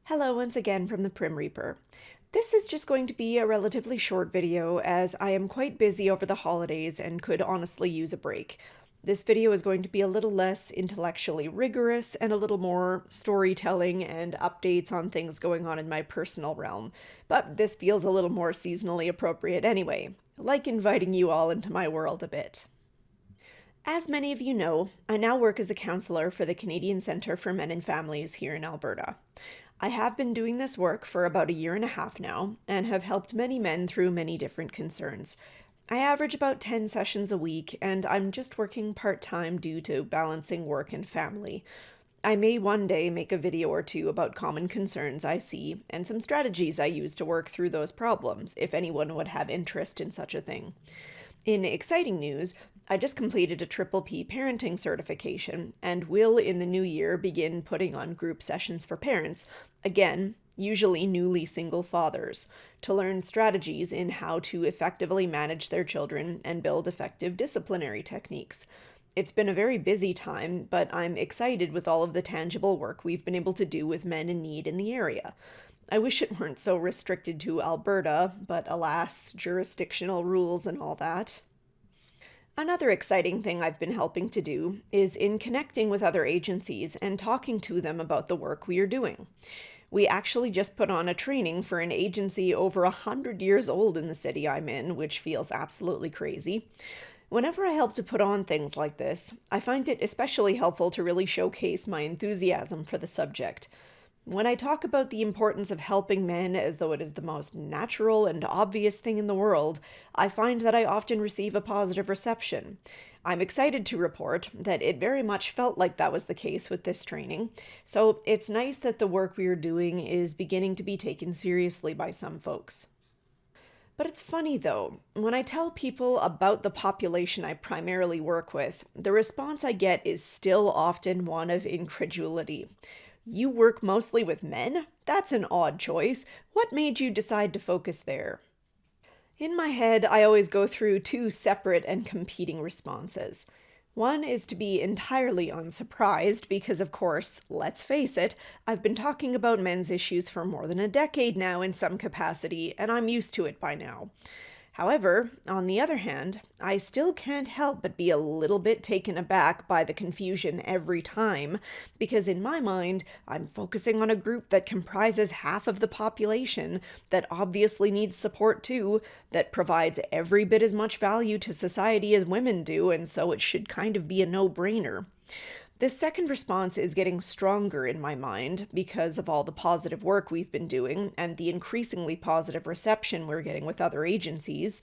Hello once again from the Prim Reaper. This is just going to be a relatively short video as I am quite busy over the holidays and could honestly use a break. This video is going to be a little less intellectually rigorous and a little more storytelling and updates on things going on in my personal realm, but this feels a little more seasonally appropriate anyway, like inviting you all into my world a bit. As many of you know, I now work as a counselor for the Canadian Centre for Men and Families here in Alberta. I have been doing this work for about a year and a half now, and have helped many men through many different concerns. I average about 10 sessions a week, and I'm just working part-time due to balancing work and family. I may one day make a video or two about common concerns I see, and some strategies I use to work through those problems, if anyone would have interest in such a thing. In exciting news, I just completed a Triple P parenting certification and will in the new year begin putting on group sessions for parents, again, usually newly single fathers, to learn strategies in how to effectively manage their children and build effective disciplinary techniques. It's been a very busy time, but I'm excited with all of the tangible work we've been able to do with men in need in the area. I wish it weren't so restricted to Alberta, but alas, jurisdictional rules and all that. Another exciting thing I've been helping to do is in connecting with other agencies and talking to them about the work we are doing. We actually just put on a training for an agency over 100 years old in the city I'm in, which feels absolutely crazy. Whenever I help to put on things like this, I find it especially helpful to really showcase my enthusiasm for the subject. When I talk about the importance of helping men as though it is the most natural and obvious thing in the world, I find that I often receive a positive reception. I'm excited to report that it very much felt like that was the case with this training, so it's nice that the work we are doing is beginning to be taken seriously by some folks. But it's funny though, when I tell people about the population I primarily work with, the response I get is still often one of incredulity. You work mostly with men? That's an odd choice. What made you decide to focus there? In my head, I always go through two separate and competing responses. One is to be entirely unsurprised because, of course, let's face it, I've been talking about men's issues for more than a decade now in some capacity, and I'm used to it by now. However, on the other hand, I still can't help but be a little bit taken aback by the confusion every time, because in my mind, I'm focusing on a group that comprises half of the population, that obviously needs support too, that provides every bit as much value to society as women do, and so it should kind of be a no-brainer. This second response is getting stronger in my mind because of all the positive work we've been doing and the increasingly positive reception we're getting with other agencies.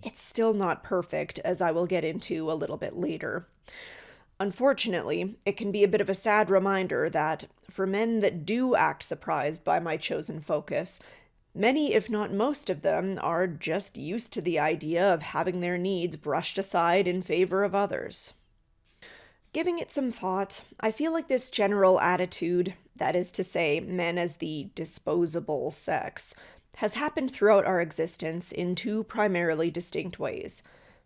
It's still not perfect, as I will get into a little bit later. Unfortunately, it can be a bit of a sad reminder that, for men that do act surprised by my chosen focus, many, if not most of them, are just used to the idea of having their needs brushed aside in favor of others. Giving it some thought, I feel like this general attitude, that is to say, men as the disposable sex, has happened throughout our existence in two primarily distinct ways.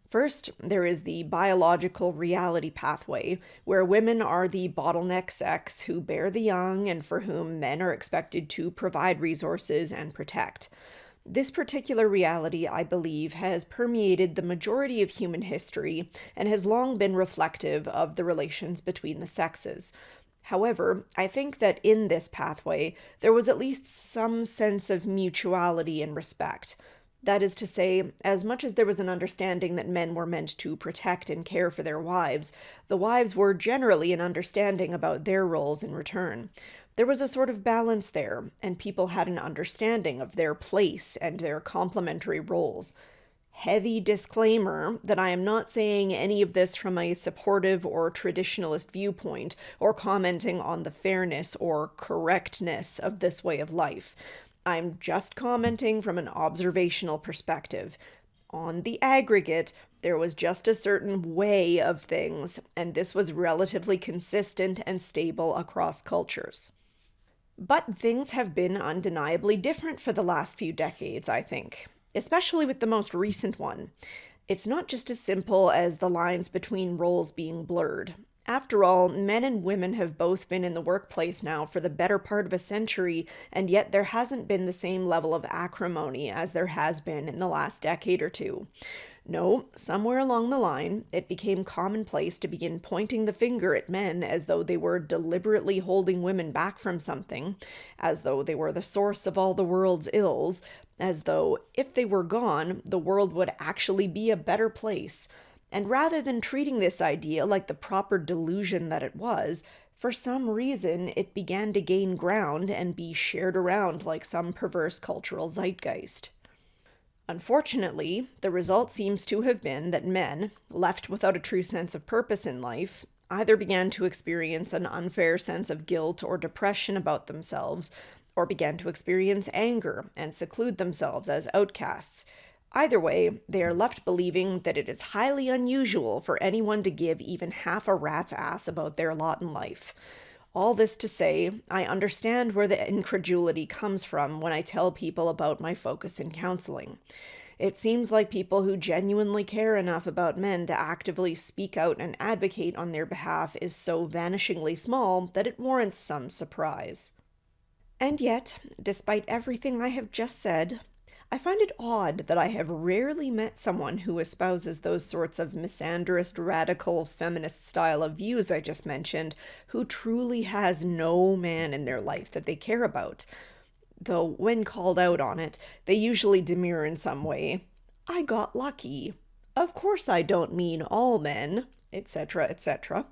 First, there is the biological reality pathway, where women are the bottleneck sex who bear the young and for whom men are expected to provide resources and protect. This particular reality, I believe, has permeated the majority of human history and has long been reflective of the relations between the sexes. However, I think that in this pathway, there was at least some sense of mutuality and respect. That is to say, as much as there was an understanding that men were meant to protect and care for their wives, the wives were generally an understanding about their roles in return. There was a sort of balance there, and people had an understanding of their place and their complementary roles. Heavy disclaimer that I am not saying any of this from a supportive or traditionalist viewpoint, or commenting on the fairness or correctness of this way of life. I'm just commenting from an observational perspective. On the aggregate, there was just a certain way of things, and this was relatively consistent and stable across cultures. But things have been undeniably different for the last few decades, I think, especially with the most recent one. It's not just as simple as the lines between roles being blurred. After all, men and women have both been in the workplace now for the better part of a century, and yet there hasn't been the same level of acrimony as there has been in the last decade or two. No, somewhere along the line, it became commonplace to begin pointing the finger at men as though they were deliberately holding women back from something, as though they were the source of all the world's ills, as though, if they were gone, the world would actually be a better place. And rather than treating this idea like the proper delusion that it was, for some reason it began to gain ground and be shared around like some perverse cultural zeitgeist. Unfortunately, the result seems to have been that men, left without a true sense of purpose in life, either began to experience an unfair sense of guilt or depression about themselves, or began to experience anger and seclude themselves as outcasts. Either way, they are left believing that it is highly unusual for anyone to give even half a rat's ass about their lot in life. All this to say, I understand where the incredulity comes from when I tell people about my focus in counseling. It seems like people who genuinely care enough about men to actively speak out and advocate on their behalf is so vanishingly small that it warrants some surprise. And yet, despite everything I have just said, I find it odd that I have rarely met someone who espouses those sorts of misandrist, radical, feminist style of views I just mentioned, who truly has no man in their life that they care about. Though, when called out on it, they usually demur in some way. I got lucky. Of course I don't mean all men, etc., etc.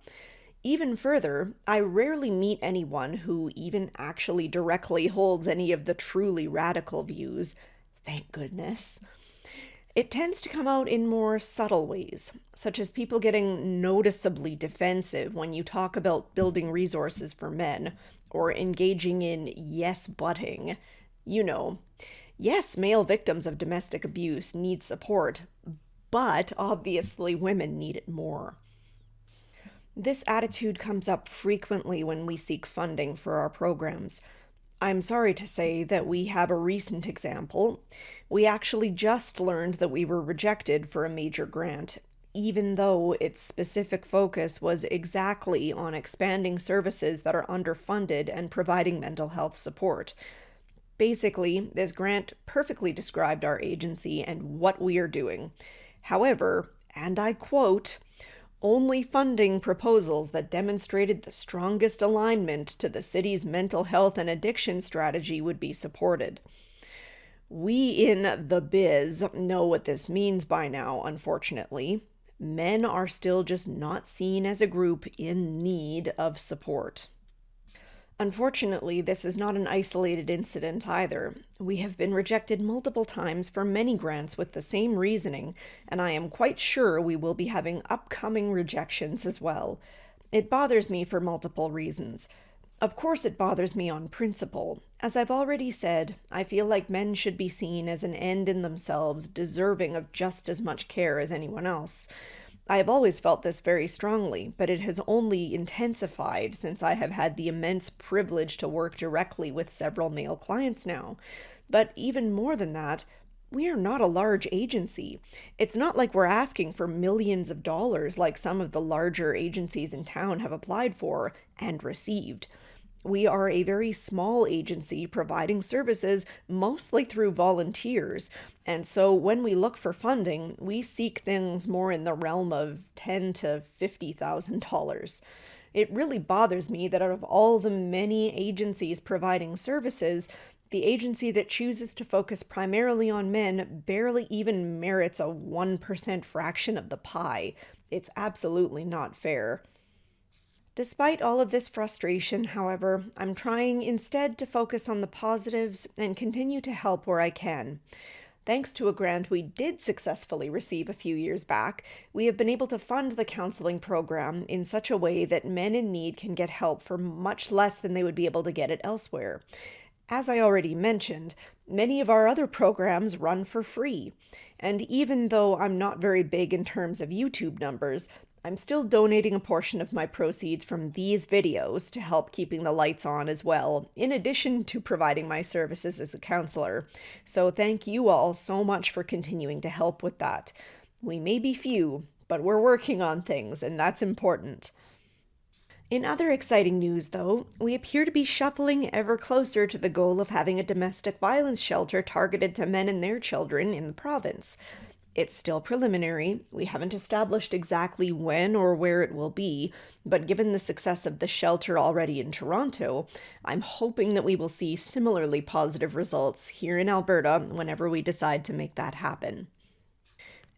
Even further, I rarely meet anyone who even actually directly holds any of the truly radical views. Thank goodness. It tends to come out in more subtle ways, such as people getting noticeably defensive when you talk about building resources for men, or engaging in yes-butting. You know, yes, male victims of domestic abuse need support, but obviously women need it more. This attitude comes up frequently when we seek funding for our programs. I'm sorry to say that we have a recent example. We actually just learned that we were rejected for a major grant, even though its specific focus was exactly on expanding services that are underfunded and providing mental health support. Basically, this grant perfectly described our agency and what we are doing. However, and I quote, only funding proposals that demonstrated the strongest alignment to the city's mental health and addiction strategy would be supported. We in the biz know what this means by now, unfortunately. Men are still just not seen as a group in need of support. Unfortunately, this is not an isolated incident either. We have been rejected multiple times for many grants with the same reasoning, and I am quite sure we will be having upcoming rejections as well. It bothers me for multiple reasons. Of course, it bothers me on principle. As I've already said, I feel like men should be seen as an end in themselves, deserving of just as much care as anyone else. I have always felt this very strongly, but it has only intensified since I have had the immense privilege to work directly with several male clients now. But even more than that, we are not a large agency. It's not like we're asking for millions of dollars like some of the larger agencies in town have applied for and received. We are a very small agency providing services mostly through volunteers, and so when we look for funding, we seek things more in the realm of $10,000 to $50,000. It really bothers me that out of all the many agencies providing services, the agency that chooses to focus primarily on men barely even merits a 1% fraction of the pie. It's absolutely not fair. Despite all of this frustration, however, I'm trying instead to focus on the positives and continue to help where I can. Thanks to a grant we did successfully receive a few years back, we have been able to fund the counseling program in such a way that men in need can get help for much less than they would be able to get it elsewhere. As I already mentioned, many of our other programs run for free. And even though I'm not very big in terms of YouTube numbers, I'm still donating a portion of my proceeds from these videos to help keeping the lights on as well, in addition to providing my services as a counselor. So thank you all so much for continuing to help with that. We may be few, but we're working on things, and that's important. In other exciting news, though, we appear to be shuffling ever closer to the goal of having a domestic violence shelter targeted to men and their children in the province. It's still preliminary. We haven't established exactly when or where it will be, but given the success of the shelter already in Toronto, I'm hoping that we will see similarly positive results here in Alberta whenever we decide to make that happen.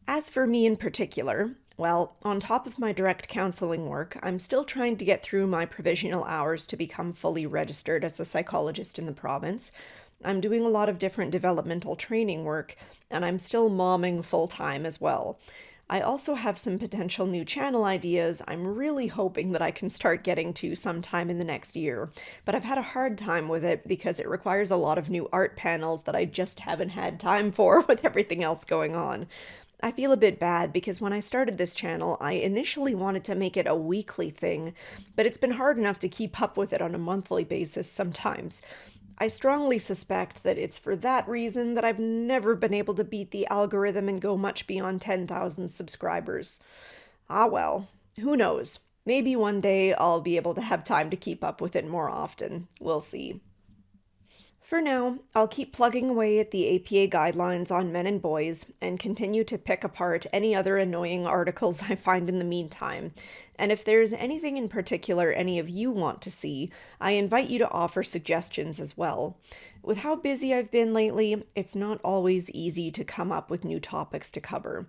As for me in particular, well, on top of my direct counseling work, I'm still trying to get through my provisional hours to become fully registered as a psychologist in the province. I'm doing a lot of different developmental training work, and I'm still momming full time as well. I also have some potential new channel ideas I'm really hoping that I can start getting to sometime in the next year, but I've had a hard time with it because it requires a lot of new art panels that I just haven't had time for with everything else going on. I feel a bit bad because when I started this channel, I initially wanted to make it a weekly thing, but it's been hard enough to keep up with it on a monthly basis sometimes. I strongly suspect that it's for that reason that I've never been able to beat the algorithm and go much beyond 10,000 subscribers. Ah well, who knows? Maybe one day I'll be able to have time to keep up with it more often. We'll see. For now, I'll keep plugging away at the APA guidelines on men and boys and continue to pick apart any other annoying articles I find in the meantime. And if there's anything in particular any of you want to see, I invite you to offer suggestions as well. With how busy I've been lately, it's not always easy to come up with new topics to cover.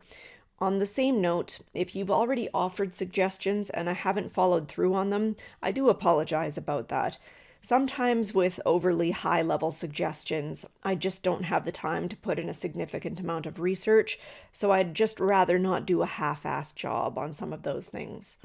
On the same note, if you've already offered suggestions and I haven't followed through on them, I do apologize about that. Sometimes with overly high level suggestions, I just don't have the time to put in a significant amount of research, so I'd just rather not do a half-assed job on some of those things.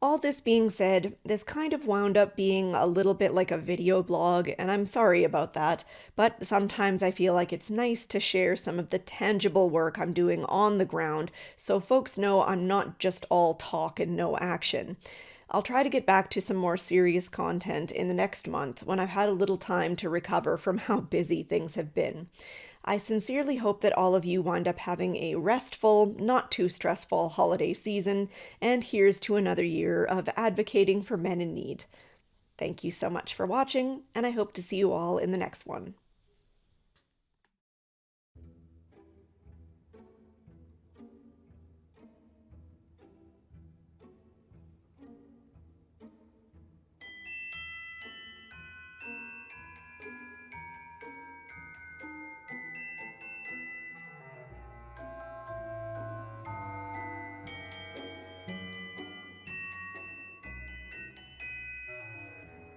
All this being said, this kind of wound up being a little bit like a video blog, and I'm sorry about that, but sometimes I feel like it's nice to share some of the tangible work I'm doing on the ground so folks know I'm not just all talk and no action. I'll try to get back to some more serious content in the next month when I've had a little time to recover from how busy things have been. I sincerely hope that all of you wind up having a restful, not too stressful holiday season, and here's to another year of advocating for men in need. Thank you so much for watching, and I hope to see you all in the next one.